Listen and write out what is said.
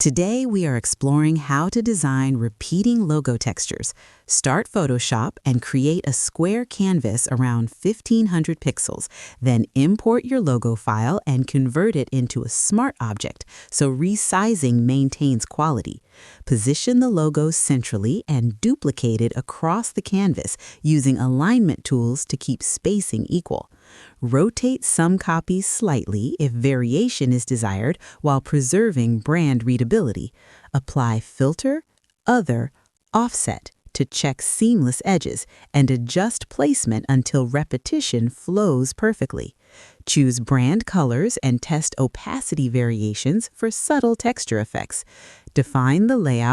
Today, we are exploring how to design repeating logo textures. Start Photoshop and create a square canvas around 1500 pixels. Then import your logo file and convert it into a smart object, so resizing maintains quality. Position the logo centrally and duplicate it across the canvas using alignment tools to keep spacing equal. Rotate some copies slightly if variation is desired while preserving brand readability. Apply Filter, Other, Offset to check seamless edges and adjust placement until repetition flows perfectly. Choose brand colors and test opacity variations for subtle texture effects. Define the layout